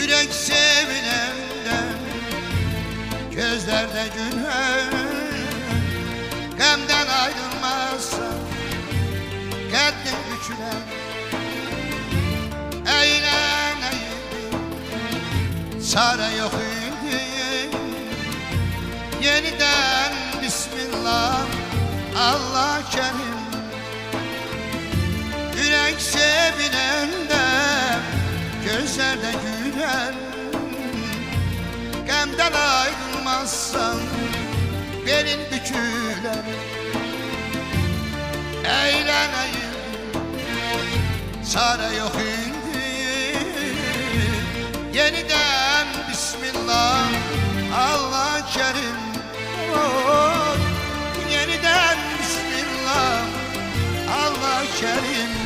Yürek sevilenden gözlerde güler, gamdan ayrılmazsa kalbim büküler. Eğlen eğildi, çare yok idi. Yeniden Bismillah, Allah kerim. Yürek sevilenden gözlerde güler, gamdan ayrılmazsan belin büküler. Eğlen eğil, çare yok indi. Yeniden Bismillah, Allah kerim. Oh, yeniden Bismillah, Allah kerim.